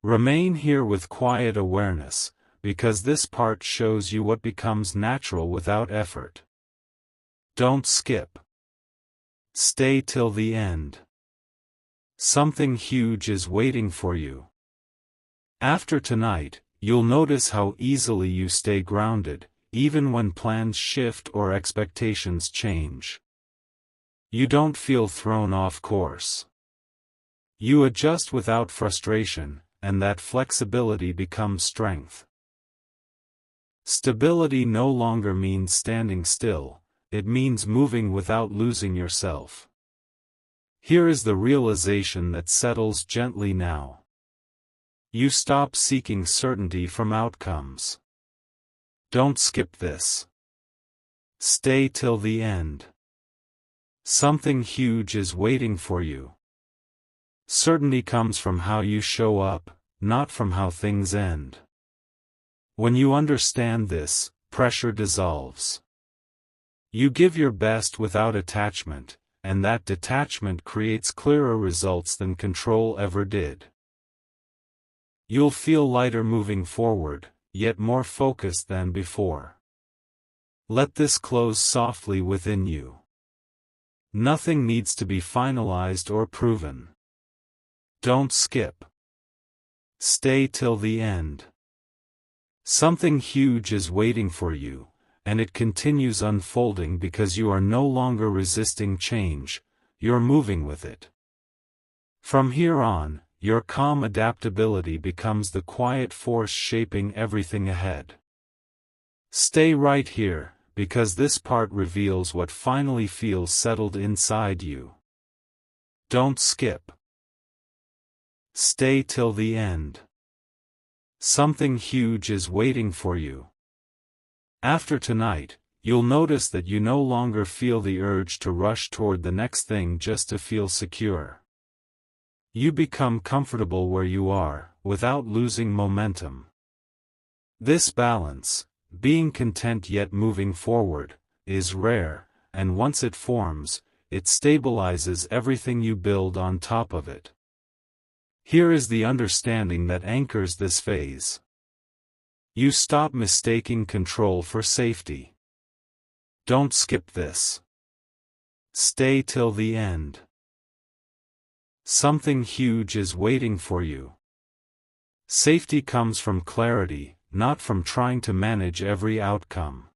Remain here with quiet awareness, because this part shows you what becomes natural without effort. Don't skip. Stay till the end. Something huge is waiting for you. After tonight, you'll notice how easily you stay grounded, even when plans shift or expectations change. You don't feel thrown off course. You adjust without frustration, and that flexibility becomes strength. Stability no longer means standing still, it means moving without losing yourself. Here is the realization that settles gently now. You stop seeking certainty from outcomes. Don't skip this. Stay till the end. Something huge is waiting for you. Certainty comes from how you show up, not from how things end. When you understand this, pressure dissolves. You give your best without attachment, and that detachment creates clearer results than control ever did. You'll feel lighter moving forward, yet more focused than before. Let this close softly within you. Nothing needs to be finalized or proven. Don't skip. Stay till the end. Something huge is waiting for you, and it continues unfolding because you are no longer resisting change, you're moving with it. From here on, your calm adaptability becomes the quiet force shaping everything ahead. Stay right here, because this part reveals what finally feels settled inside you. Don't skip. Stay till the end. Something huge is waiting for you. After tonight, you'll notice that you no longer feel the urge to rush toward the next thing just to feel secure. You become comfortable where you are, without losing momentum. This balance, being content yet moving forward, is rare, and once it forms, it stabilizes everything you build on top of it. Here is the understanding that anchors this phase. You stop mistaking control for safety. Don't skip this. Stay till the end. Something huge is waiting for you. Safety comes from clarity, not from trying to manage every outcome.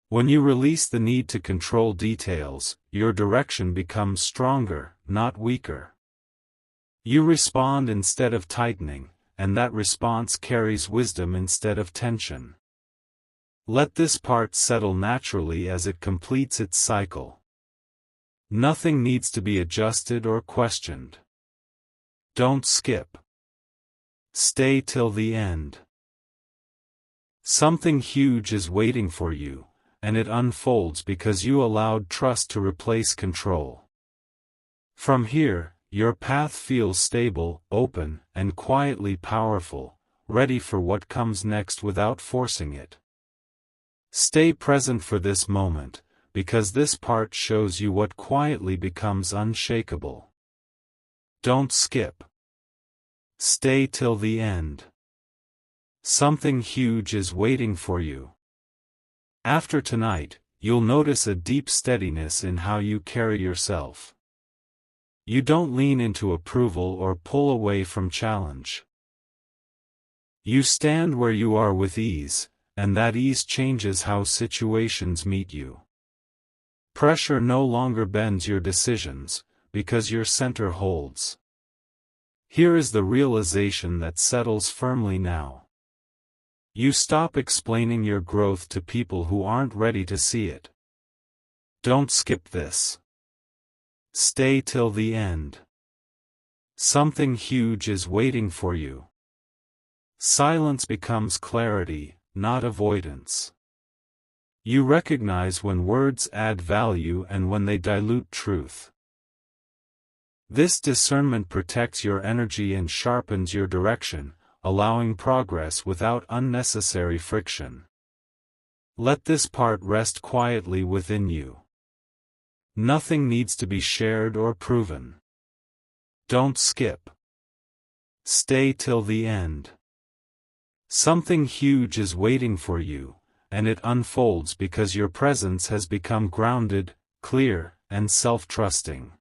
When you release the need to control details, your direction becomes stronger, not weaker. You respond instead of tightening, and that response carries wisdom instead of tension. Let this part settle naturally as it completes its cycle. Nothing needs to be adjusted or questioned. Don't skip. Stay till the end. Something huge is waiting for you, and it unfolds because you allowed trust to replace control. From here, your path feels stable, open, and quietly powerful, ready for what comes next without forcing it. Stay present for this moment, because this part shows you what quietly becomes unshakable. Don't skip. Stay till the end. Something huge is waiting for you. After tonight, you'll notice a deep steadiness in how you carry yourself. You don't lean into approval or pull away from challenge. You stand where you are with ease, and that ease changes how situations meet you. Pressure no longer bends your decisions, because your center holds. Here is the realization that settles firmly now. You stop explaining your growth to people who aren't ready to see it. Don't skip this. Stay till the end. Something huge is waiting for you. Silence becomes clarity, not avoidance. You recognize when words add value and when they dilute truth. This discernment protects your energy and sharpens your direction, allowing progress without unnecessary friction. Let this part rest quietly within you. Nothing needs to be shared or proven. Don't skip. Stay till the end. Something huge is waiting for you, and it unfolds because your presence has become grounded, clear, and self-trusting.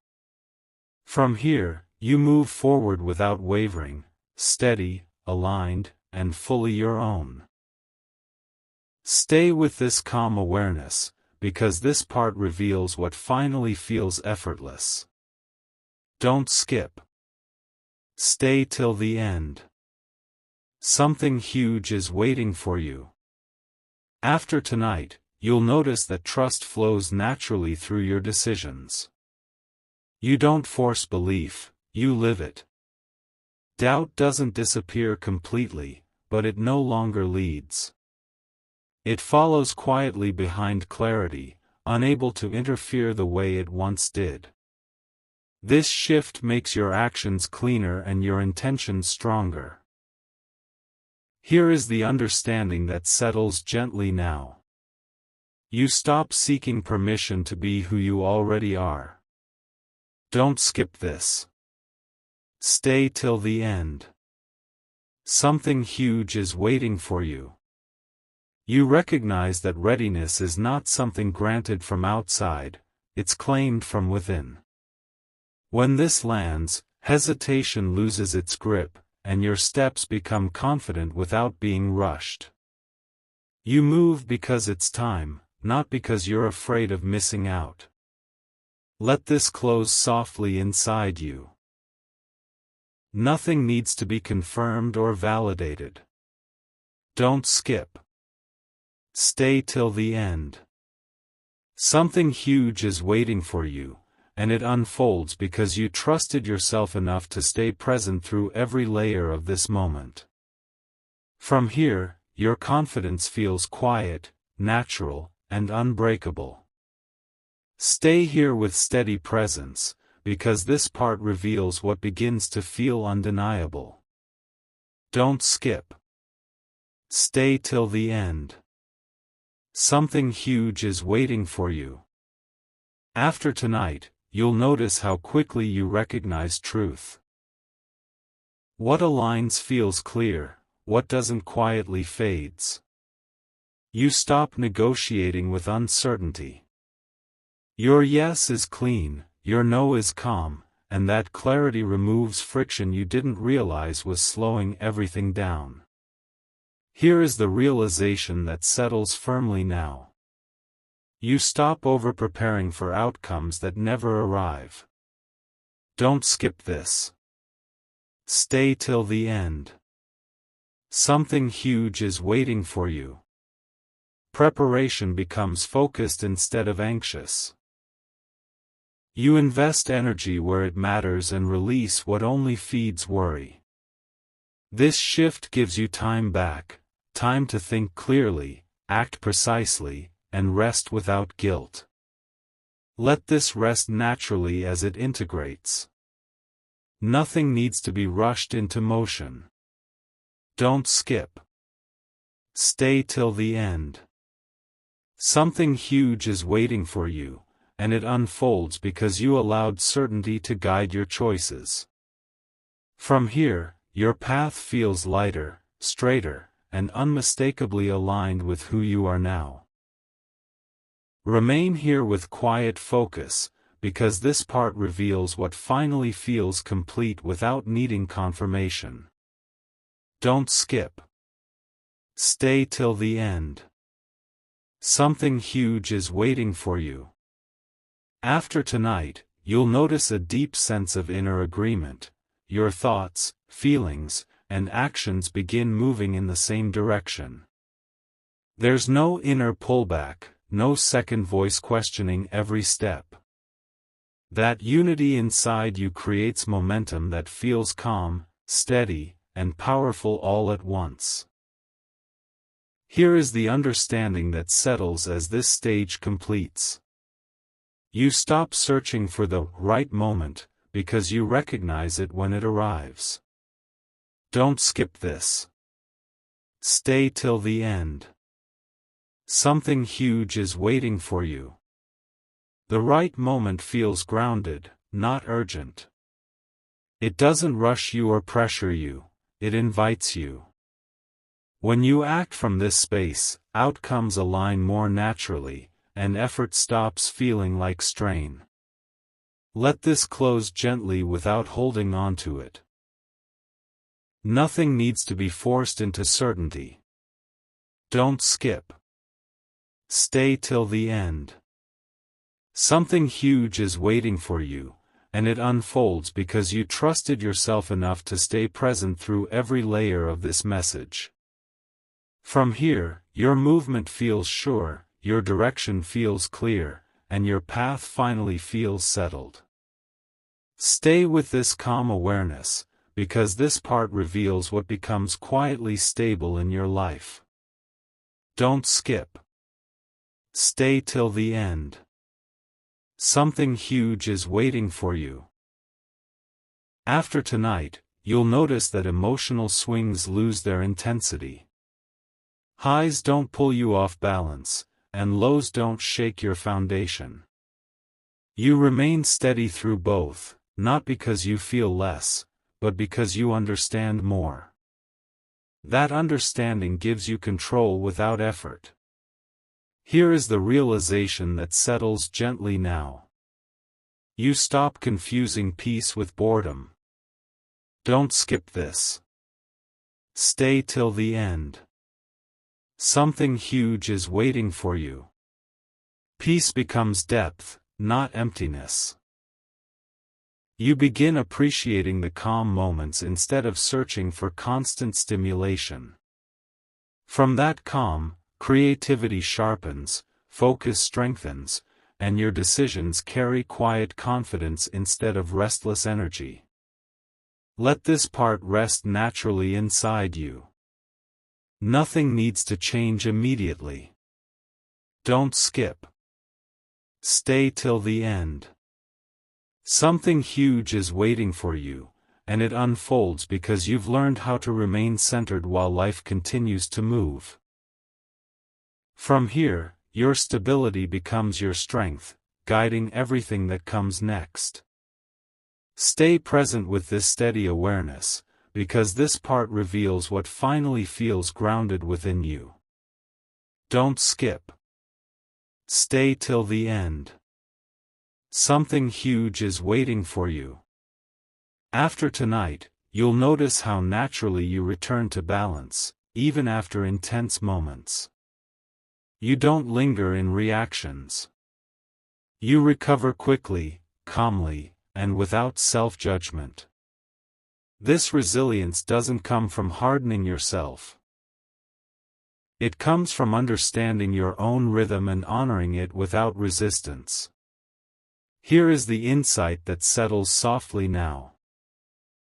From here, you move forward without wavering, steady, aligned, and fully your own. Stay with this calm awareness, because this part reveals what finally feels effortless. Don't skip. Stay till the end. Something huge is waiting for you. After tonight, you'll notice that trust flows naturally through your decisions. You don't force belief, you live it. Doubt doesn't disappear completely, but it no longer leads. It follows quietly behind clarity, unable to interfere the way it once did. This shift makes your actions cleaner and your intentions stronger. Here is the understanding that settles gently now. You stop seeking permission to be who you already are. Don't skip this. Stay till the end. Something huge is waiting for you. You recognize that readiness is not something granted from outside, it's claimed from within. When this lands, hesitation loses its grip, and your steps become confident without being rushed. You move because it's time, not because you're afraid of missing out. Let this close softly inside you. Nothing needs to be confirmed or validated. Don't skip. Stay till the end. Something huge is waiting for you, and it unfolds because you trusted yourself enough to stay present through every layer of this moment. From here, your confidence feels quiet, natural, and unbreakable. Stay here with steady presence, because this part reveals what begins to feel undeniable. Don't skip. Stay till the end. Something huge is waiting for you. After tonight, you'll notice how quickly you recognize truth. What aligns feels clear, what doesn't quietly fades. You stop negotiating with uncertainty. Your yes is clean, your no is calm, and that clarity removes friction you didn't realize was slowing everything down. Here is the realization that settles firmly now. You stop over-preparing for outcomes that never arrive. Don't skip this. Stay till the end. Something huge is waiting for you. Preparation becomes focused instead of anxious. You invest energy where it matters and release what only feeds worry. This shift gives you time back, time to think clearly, act precisely, and rest without guilt. Let this rest naturally as it integrates. Nothing needs to be rushed into motion. Don't skip. Stay till the end. Something huge is waiting for you, and it unfolds because you allowed certainty to guide your choices. From here, your path feels lighter, straighter, and unmistakably aligned with who you are now. Remain here with quiet focus, because this part reveals what finally feels complete without needing confirmation. Don't skip. Stay till the end. Something huge is waiting for you. After tonight, you'll notice a deep sense of inner agreement. Your thoughts, feelings, and actions begin moving in the same direction. There's no inner pullback, no second voice questioning every step. That unity inside you creates momentum that feels calm, steady, and powerful all at once. Here is the understanding that settles as this stage completes. You stop searching for the right moment, because you recognize it when it arrives. Don't skip this. Stay till the end. Something huge is waiting for you. The right moment feels grounded, not urgent. It doesn't rush you or pressure you, it invites you. When you act from this space, outcomes align more naturally, and effort stops feeling like strain. Let this close gently without holding on to it. Nothing needs to be forced into certainty. Don't skip. Stay till the end. Something huge is waiting for you, and it unfolds because you trusted yourself enough to stay present through every layer of this message. From here, your movement feels sure, your direction feels clear, and your path finally feels settled. Stay with this calm awareness, because this part reveals what becomes quietly stable in your life. Don't skip. Stay till the end. Something huge is waiting for you. After tonight, you'll notice that emotional swings lose their intensity. Highs don't pull you off balance, and lows don't shake your foundation. You remain steady through both, not because you feel less, but because you understand more. That understanding gives you control without effort. Here is the realization that settles gently now. You stop confusing peace with boredom. Don't skip this. Stay till the end. Something huge is waiting for you. Peace becomes depth, not emptiness. You begin appreciating the calm moments instead of searching for constant stimulation. From that calm, creativity sharpens, focus strengthens, and your decisions carry quiet confidence instead of restless energy. Let this part rest naturally inside you. Nothing needs to change immediately. Don't skip. Stay till the end. Something huge is waiting for you, and it unfolds because you've learned how to remain centered while life continues to move. From here, your stability becomes your strength, guiding everything that comes next. Stay present with this steady awareness, because this part reveals what finally feels grounded within you. Don't skip. Stay till the end. Something huge is waiting for you. After tonight, you'll notice how naturally you return to balance, even after intense moments. You don't linger in reactions. You recover quickly, calmly, and without self-judgment. This resilience doesn't come from hardening yourself. It comes from understanding your own rhythm and honoring it without resistance. Here is the insight that settles softly now.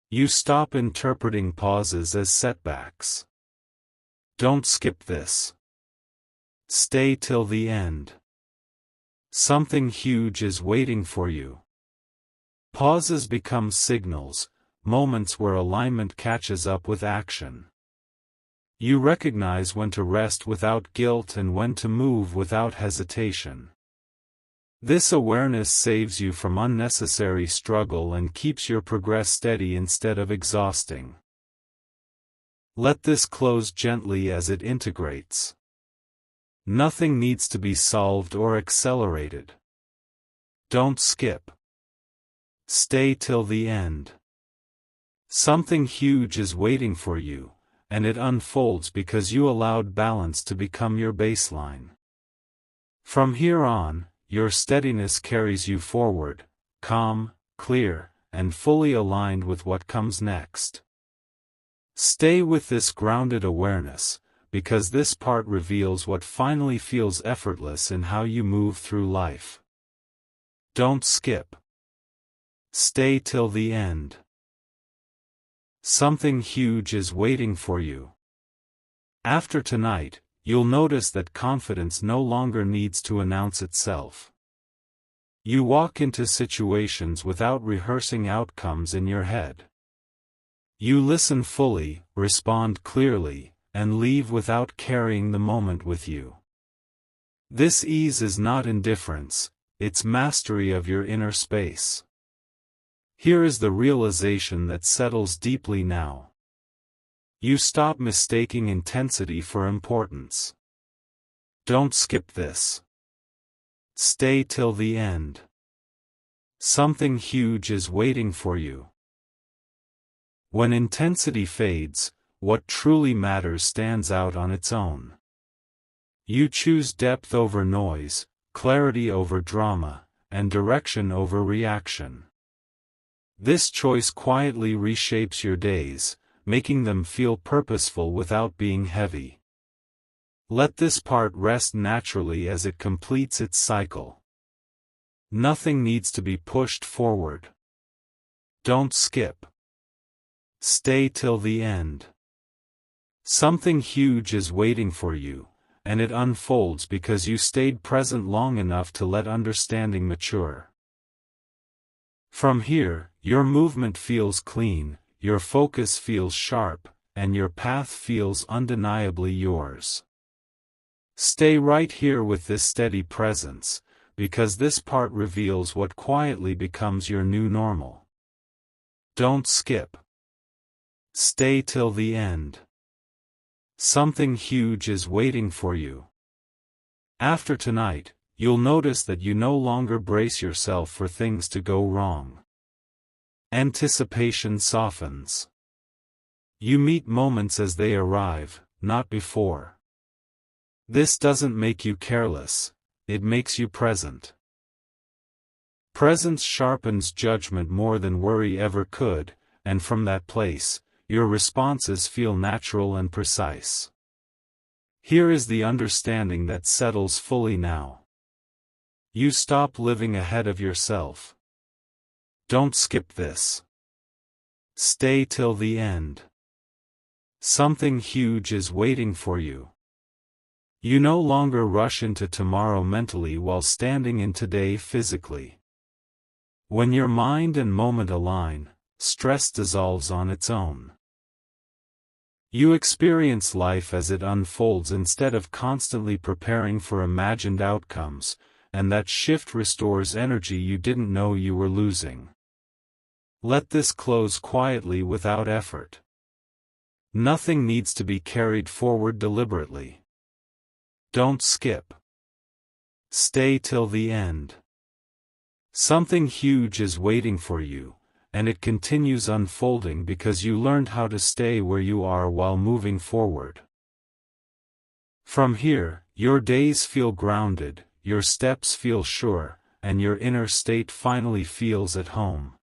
You stop interpreting pauses as setbacks. Don't skip this. Stay till the end. Something huge is waiting for you. Pauses become signals, moments where alignment catches up with action. You recognize when to rest without guilt and when to move without hesitation. This awareness saves you from unnecessary struggle and keeps your progress steady instead of exhausting. Let this close gently as it integrates. Nothing needs to be solved or accelerated. Don't skip. Stay till the end. Something huge is waiting for you, and it unfolds because you allowed balance to become your baseline. From here on, your steadiness carries you forward, calm, clear, and fully aligned with what comes next. Stay with this grounded awareness, because this part reveals what finally feels effortless in how you move through life. Don't skip. Stay till the end. Something huge is waiting for you. After tonight, you'll notice that confidence no longer needs to announce itself. You walk into situations without rehearsing outcomes in your head. You listen fully, respond clearly, and leave without carrying the moment with you. This ease is not indifference, it's mastery of your inner space. Here is the realization that settles deeply now. You stop mistaking intensity for importance. Don't skip this. Stay till the end. Something huge is waiting for you. When intensity fades, what truly matters stands out on its own. You choose depth over noise, clarity over drama, and direction over reaction. This choice quietly reshapes your days, making them feel purposeful without being heavy. Let this part rest naturally as it completes its cycle. Nothing needs to be pushed forward. Don't skip. Stay till the end. Something huge is waiting for you, and it unfolds because you stayed present long enough to let understanding mature. From here, your movement feels clean, your focus feels sharp, and your path feels undeniably yours. Stay right here with this steady presence, because this part reveals what quietly becomes your new normal. Don't skip. Stay till the end. Something huge is waiting for you. After tonight, you'll notice that you no longer brace yourself for things to go wrong. Anticipation softens. You meet moments as they arrive, not before. This doesn't make you careless, it makes you present. Presence sharpens judgment more than worry ever could, and from that place, your responses feel natural and precise. Here is the understanding that settles fully now. You stop living ahead of yourself. Don't skip this. Stay till the end. Something huge is waiting for you. You no longer rush into tomorrow mentally while standing in today physically. When your mind and moment align, stress dissolves on its own. You experience life as it unfolds instead of constantly preparing for imagined outcomes, and that shift restores energy you didn't know you were losing. Let this close quietly without effort. Nothing needs to be carried forward deliberately. Don't skip. Stay till the end. Something huge is waiting for you, and it continues unfolding because you learned how to stay where you are while moving forward. From here, your days feel grounded, your steps feel sure, and your inner state finally feels at home.